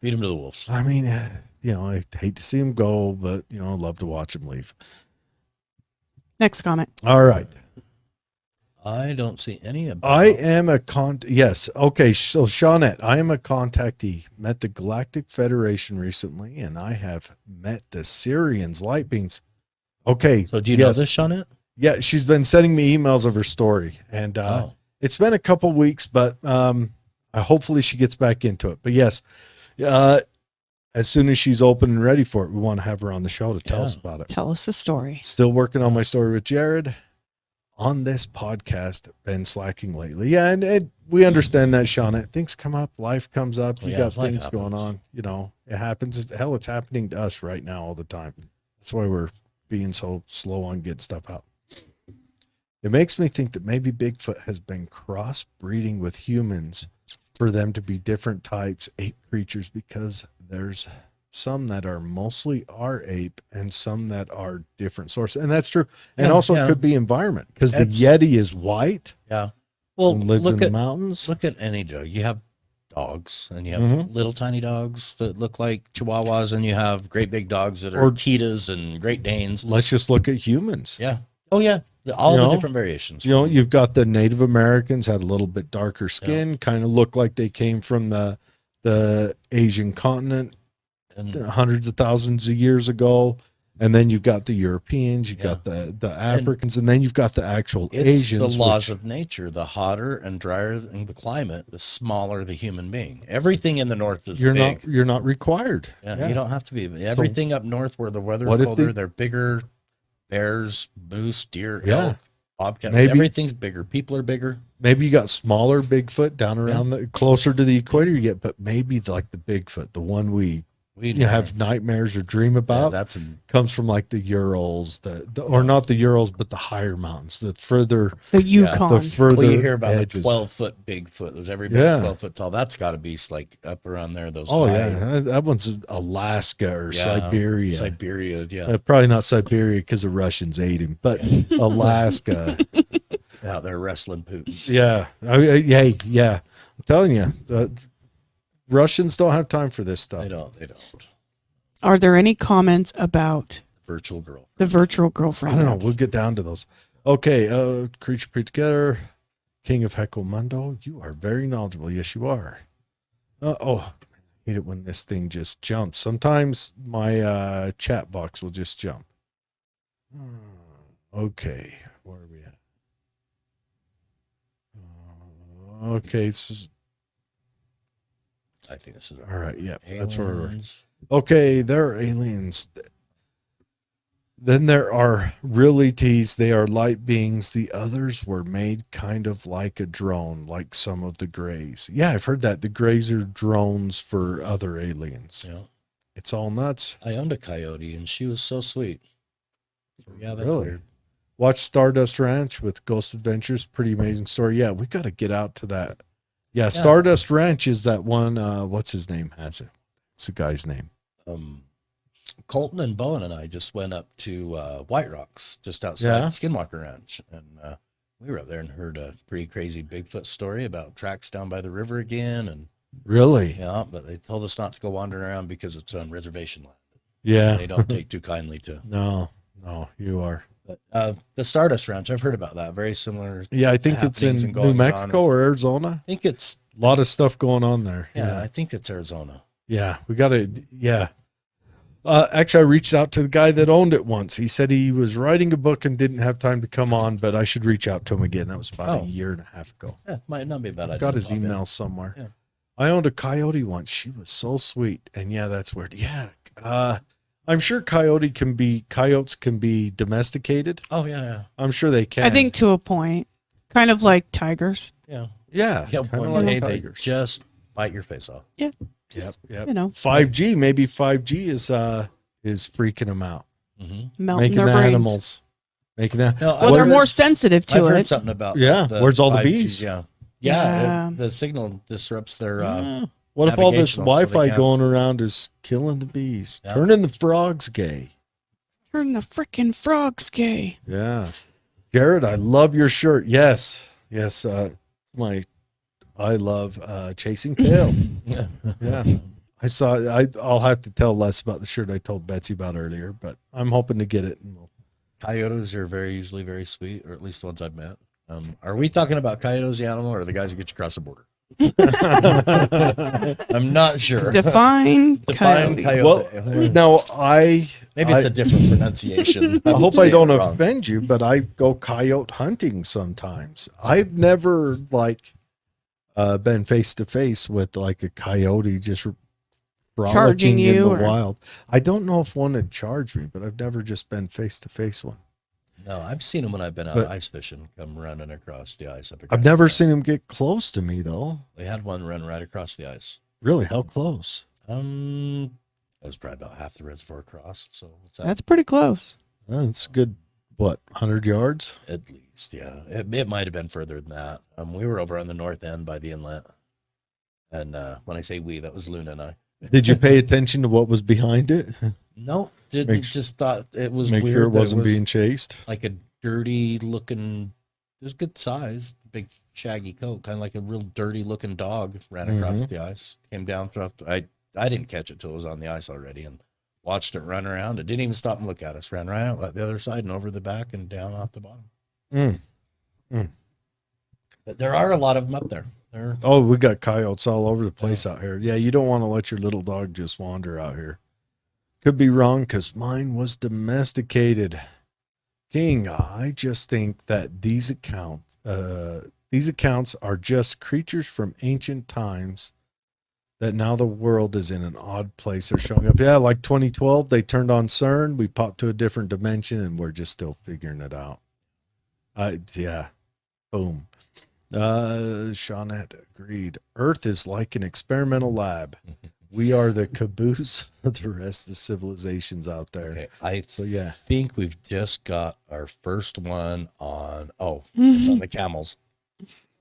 feed them to the wolves. I mean, I hate to see them go, but, I'd love to watch them leave. Next comment. All right. I don't see any of them. I am a yes. Okay. So Shawnette, I am a contactee, met the Galactic Federation recently, and I have met the Syrians light beings. Okay. So do you know this, Shawnette? Yeah. She's been sending me emails of her story and, it's been a couple weeks, but, hopefully she gets back into it, but yes, as soon as she's open and ready for it, we want to have her on the show to tell us about it. Tell us a story. Still working on my story with Jared. On this podcast, been slacking lately. Yeah, and we understand that, Shauna. Things come up, life comes up. You got things going on. It happens. It's happening to us right now all the time. That's why we're being so slow on getting stuff out. It makes me think that maybe Bigfoot has been crossbreeding with humans for them to be different types, ape creatures, because there's some that are mostly our ape and some that are different sources. And that's true. And also it could be environment because the Yeti is white. Yeah. Well, lives in the mountains. Look at any Joe. You have dogs and you have little tiny dogs that look like Chihuahuas and you have great big dogs that are Akitas and Great Danes. Let's just look at humans. Yeah. Oh yeah. All the different variations. You've got the Native Americans had a little bit darker skin, kind of look like they came from the Asian continent. And hundreds of thousands of years ago, and then you've got the Europeans, you've got the Africans, and then you've got the actual Asians. The laws of nature: the hotter and drier the climate, the smaller the human being. Everything in the north is big. You're not required. Yeah, you don't have to be. Everything up north where the weather is colder, they're bigger. Bears, moose, deer, elk, bobcat. Everything's bigger. People are bigger. Maybe you got smaller Bigfoot down around closer to the equator. You get, but maybe like the Bigfoot, the one we have nightmares or dream about, comes from like the Urals, or not the Urals, but the higher mountains, the Yukon. You hear about a 12-foot Bigfoot. There's every 12 foot tall. That's got to be like up around there. That one's Alaska or Siberia. Probably not Siberia because the Russians ate him, but Alaska. They're wrestling Putin. I'm telling you. Russians don't have time for this stuff. They don't. Are there any comments about virtual girlfriend? The virtual girlfriend. I don't know. We'll get down to those. Okay. Creature put together. King of Heckle Mundo. You are very knowledgeable. Yes, you are. I hate it when this thing just jumps. Sometimes my chat box will just jump. Okay. Where are we at? Okay. I think this is all right. Yeah, that's where we're. Okay, there are aliens. Then there are realities. They are light beings. The others were made kind of like a drone, like some of the Greys. Yeah, I've heard that. The Greys are drones for other aliens. Yeah. It's all nuts. I owned a coyote, and she was so sweet. So, yeah, that's really weird. Watch Stardust Ranch with Ghost Adventures. Pretty amazing story. Yeah, we got to get out to that. Yeah, Stardust Ranch is that one. What's his name has it? It's the guy's name. Colton and Bowen and I just went up to White Rocks, just outside Yeah. Skinwalker Ranch, and we were up there and heard a pretty crazy Bigfoot story about tracks down by the river again, and Really? yeah, but they told us not to go wandering around because it's on reservation land. Yeah. They don't take too kindly to. No, you are. But, the Stardust Ranch, I've heard about that. Very similar. Yeah, I think it's in happenings and New goings Mexico on. or Arizona. I think it's A lot of stuff going on there. yeah, I think it's Arizona. Yeah, we got to, yeah. Actually, I reached out to the guy that owned it once. He said he was writing a book and didn't have time to come on, but I should reach out to him again. That was about a year and a half ago. Yeah, might not be a bad idea. Got his to pop in. email somewhere. Yeah. I owned a coyote once. She was so sweet. And yeah, that's weird. Yeah. I'm sure coyotes can be domesticated. Oh yeah, I'm sure they can. I think to a point, kind of like tigers. yeah. Yeah. Yeah, Kind of one like day they tigers. just bite your face off. Yeah. Yep. Just, Yep. you know, 5G, maybe 5G is freaking them out. Mm-hmm. melting Making their the brains. animals. Making that. No, Well, they're more sensitive I've to heard it. something about Yeah, where's all the 5G, bees? Yeah, Yeah. the signal disrupts their. Yeah. What if all this navigational, so they Wi-Fi can't- going around is killing the bees, Yeah. turning the frogs gay? Turn the frickin' frogs gay. Yeah, Jared, I love your shirt. Yes. I love chasing tail. Yeah. Yeah, I'll have to tell Les about the shirt I told Betsy about earlier, but I'm hoping to get it. And Coyotes are usually very sweet, or at least the ones I've met. Are we talking about coyotes, the animal, or the guys who get you across the border? I'm not sure. Define Define coyote. coyote. well, now Maybe it's a different pronunciation. I hope Say I it don't wrong. offend you, but I go coyote hunting sometimes. I've never been face to face with like a coyote just frolicking Charging in you the or- wild. I don't know if one had charged me, but I've never just been face to face one. No, I've seen them when I've been out But- ice fishing, come running across the ice. I've never seen him get close to me though. We had one run right across the ice. Really, how close? It was probably about half the reservoir crossed. So what's that? That's pretty close. It's good. What, 100 yards? At least, yeah. It might have been further than that. We were over on the north end by the inlet. And when I say we, that was Luna and I. Did you pay attention to what was behind it? No, didn't. Make- Just thought it was Make weird. sure it that wasn't was being chased. like a dirty looking, it was good size, big shaggy coat, kind of like a real dirty looking dog ran across the ice, came down throughout. I didn't catch it till it was on the ice already and watched it run around. It didn't even stop and look at us. Ran right out like the other side and over the back and down off the bottom. But there are a lot of them up there. Oh, we got coyotes all over the place out here. Yeah, you don't want to let your little dog just wander out here. Could be wrong because mine was domesticated. King, I just think that these accounts are just creatures from ancient times that now the world is in an odd place. They're showing up. Yeah, like 2012, they turned on CERN. We popped to a different dimension and we're just still figuring it out. Yeah, boom. Shawnette agreed. Earth is like an experimental lab. We are the caboose of the rest of the civilizations out there. Okay, I So yeah, think we've just got our first one on. Oh, it's on the camels.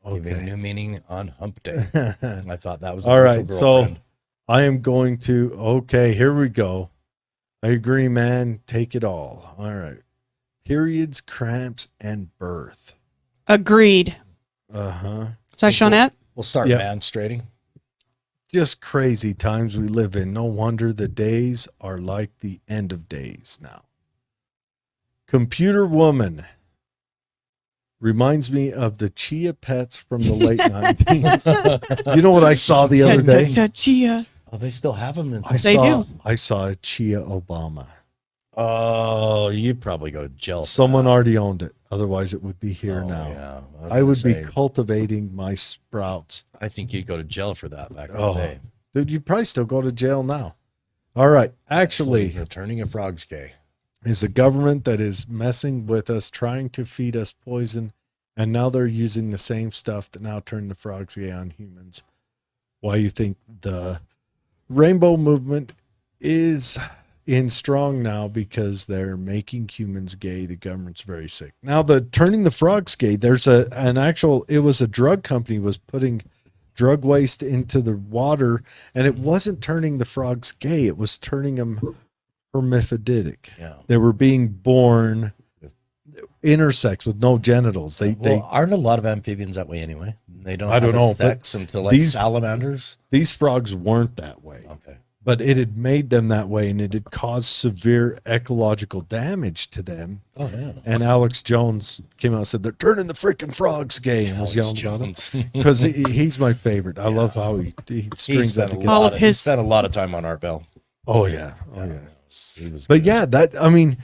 Giving a okay. new meaning on Hump Day. I thought that was a All right, virtual so girlfriend. I am going to. Okay, here we go. I agree, man. Take it all. All right. Periods, cramps, and birth. Agreed. Uh-huh. Is that Shawnette? We'll start Yeah. menstruating. Just crazy times we live in. No wonder the days are like the end of days now. Computer woman reminds me of the chia pets from the late 90s. You know what I saw the other day? Chia. Oh, they still have them in. They do. I saw a Chia Obama. Oh, you probably go to jail. for Someone that. already owned it. Otherwise, it would be here Oh, now. Yeah. I would say, be cultivating my sprouts. I think you'd go to jail for that back in Oh, the day. Dude, you'd probably still go to jail now. All right. Actually, returning a frog's gay. is a government that is messing with us, trying to feed us poison, and now they're using the same stuff that now turned the frogs gay on humans. Why you think the rainbow movement is in strong now? Because they're making humans gay. The government's very sick. Now the turning the frogs gay, there's it was a drug company was putting drug waste into the water, and it wasn't turning the frogs gay. It was turning them hermaphroditic. Yeah. They were being born intersex with no genitals. They aren't a lot of amphibians that way anyway? They don't. I don't know, sex until like these- salamanders. these frogs weren't that way. Okay. But it had made them that way, and it had caused severe ecological damage to them. Oh yeah. And Alex Jones came out and said, they're turning the freaking frogs gay. And was Alex yelling about Jones. it. Because he's my favorite. I love how he strings that together. All of He his- spent a lot of time on Art Bell. Oh, yeah. Oh, yeah. He was But good. yeah, that, I mean,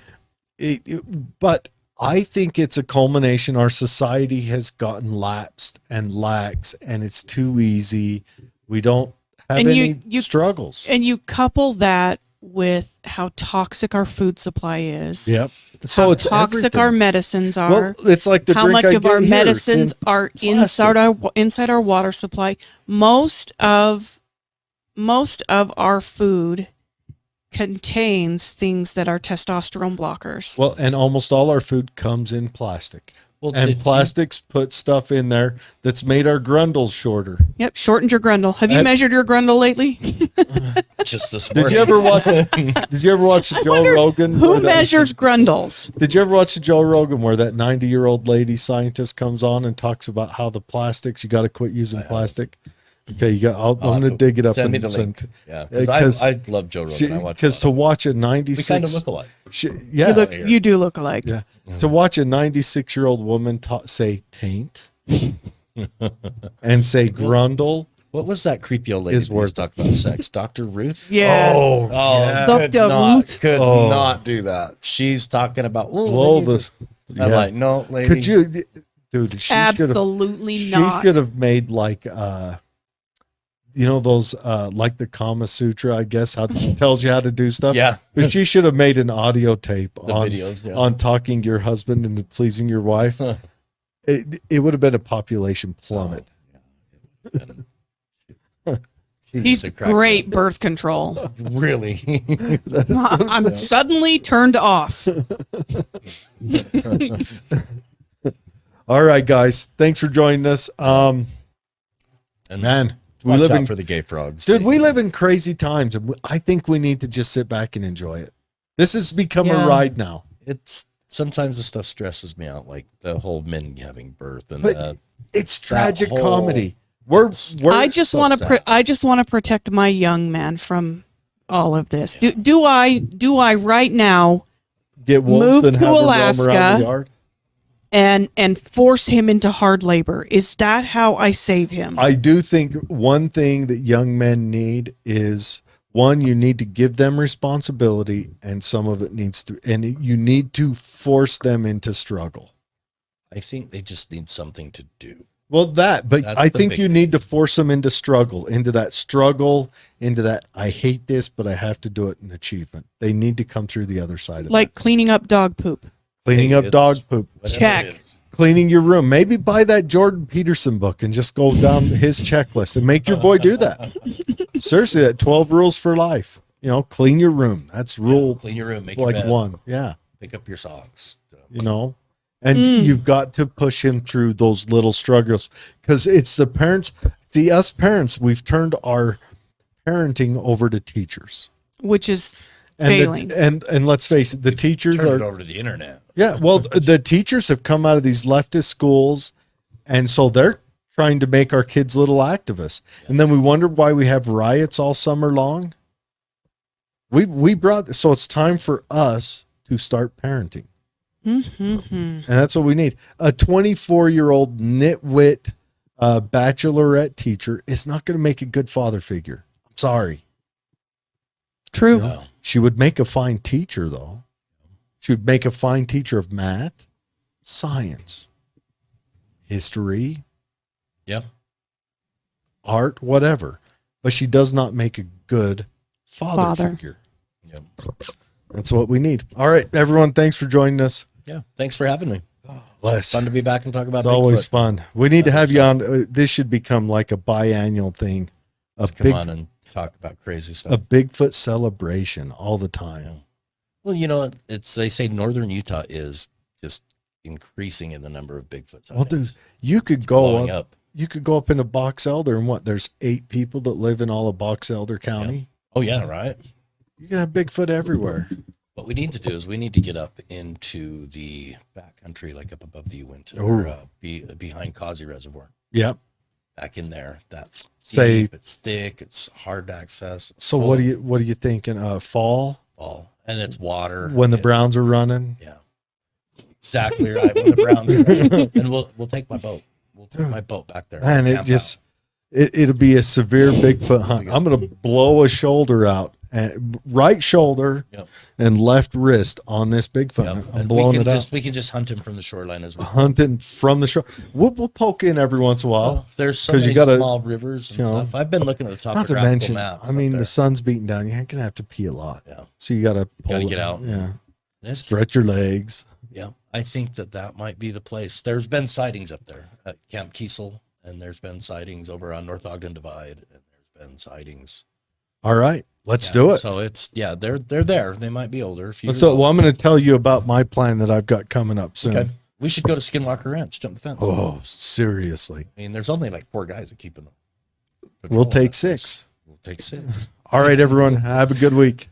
but I think it's a culmination. Our society has gotten lapsed and lax, and it's too easy. We don't have And any you- struggles. And you couple that with how toxic our food supply is. Yep. So How it's toxic everything. our medicines are. Well, it's like the how drink much I of get our here. medicines It's in are plastic. inside our water supply. Most of our food contains things that are testosterone blockers. Well, and almost all our food comes in plastic. Well, And did plastics put stuff in there that's made our grundles shorter. Yep, shortened your grundle. Have you And- measured your grundle lately? you just this Did you ever watch? Did you ever watch the Joe Rogan? Who where that- measures grundles? Did you ever watch the Joe Rogan where that 90-year-old lady scientist comes on and talks about how the plastics, you got to quit using plastic? Okay, you got. I'm going to dig it up. Send me and the send- link. Yeah, Because I love Joe Rogan. I watch Because to watch a we kind of 96, look alike. yeah, You do look alike. yeah, to watch a 96-year-old woman say taint and say grundle. What was that creepy old lady Is that used worth to talk about sex? Dr. Ruth? Yeah. Oh, Oh, Dr. could not, Ruth. could Oh. not do that. She's talking about, blow oh, the. I'm yeah. like, no, lady. Could you, dude? She should have. Absolutely She not. should have made like those like the Kama Sutra, I guess, how it tells you how to do stuff. Yeah. But she should have made an audio tape The on videos, yeah. on talking your husband and pleasing your wife. It would have been a population plummet. He's great birth control. Really? I'm suddenly turned off. All right, guys. Thanks for joining us. And Man, we watch live out in for the gay frogs. dude, we live in crazy times, and I think we need to just sit back and enjoy it. This has become Yeah. a ride now. It's sometimes the stuff stresses me out, like the whole men having birth and But it's tragic whole- comedy. We're I just so want to. sad. I just want to protect my young man from all of this. Do I right now get wolves move and to have them roam Alaska. around the yard. and force him into hard labor? Is that how I save him? I do think one thing that young men need is one, you need to give them responsibility, and some of it needs to, and you need to force them into struggle. I think they just need something to do. Well, but That's I the think big you need to force them into struggle, into that I hate this, but I have to do it in achievement. They need to come through the other side of Like that. cleaning up dog poop. Cleaning Hey, up it's- dog poop, Whatever Check. it is. cleaning your room. Maybe buy that Jordan Peterson book and just go down his checklist and make your boy do that. Seriously, that 12 rules for life. You know, clean your room. That's rule Clean your room, make your like bed, one. Yeah. pick up your socks. You know, and you've got to push him through those little struggles, because it's the parents. See, us parents, we've turned our parenting over to teachers. Which is And failing. and let's face it, the teachers Turn it are, over to the internet. yeah, well, the teachers have come out of these leftist schools, and so they're trying to make our kids little activists. And then we wonder why we have riots all summer long. We brought, so it's time for us to start parenting. Mm-hmm. And that's what we need. A 24-year-old nitwit bachelorette teacher is not going to make a good father figure. I'm sorry. True. Wow. She would make a fine teacher, though. She would make a fine teacher of math, science, history, Yep. art, whatever. But she does not make a good father. Figure. Yep. That's what we need. All right, everyone. Thanks for joining us. Yeah. Thanks for having me. Bless. Fun to be back and talk about It's always Bigfoot. fun. We need to have you on. This should become like a biannual thing. Let's come on and talk about crazy stuff. A Bigfoot celebration all the time. Well, you know, they say northern Utah is just increasing in the number of Bigfoot Well, dude, sightings. you could go Blowing up, up. You could go up into Box Elder, and what? There's 8 people that live in all of Box Elder County. Oh yeah, right. You can have Bigfoot everywhere. What we need to do is we need to get up into the backcountry, like up above the Uinta, Ooh. or behind Causey Reservoir. Yep. Back in there, that's Say- deep, it's thick, it's hard to access. It's So full what of are you thinking? Fall fall, and it's water when the It's- Browns are running. Yeah, exactly right. When the Browns are running. And we'll take my boat. We'll take my boat back there. And camp out. it'll be a severe Bigfoot hunt. I'm gonna blow a shoulder out, and right shoulder Yep. and left wrist on this Bigfoot. Yep. I'm And blowing it out. we can just hunt him from the shoreline as well. Hunting from the shore. We'll poke in every once in a while. Well, there's so 'cause you many gotta- small rivers and you know, stuff. I've been looking at the Not to topographical mention, maps. I mean, up the sun's beating down. You're gonna have to pee a lot. there. Yeah, So you gotta Gotta pull get it. out. Yeah. It's- Stretch your legs. yeah. I think that might be the place. There's been sightings up there at Camp Kiesel, and there's been sightings over on North Ogden Divide, and there's been sightings. All right, let's Yeah, do it. So it's they're there. They might be older. So, well, I'm going to tell you about my plan that I've got coming up soon. Okay. We should go to Skinwalker Ranch, jump the fence. Oh, seriously. I mean, there's only like 4 guys that keep them. We'll take 6. We'll take 6. All right, everyone. Have a good week.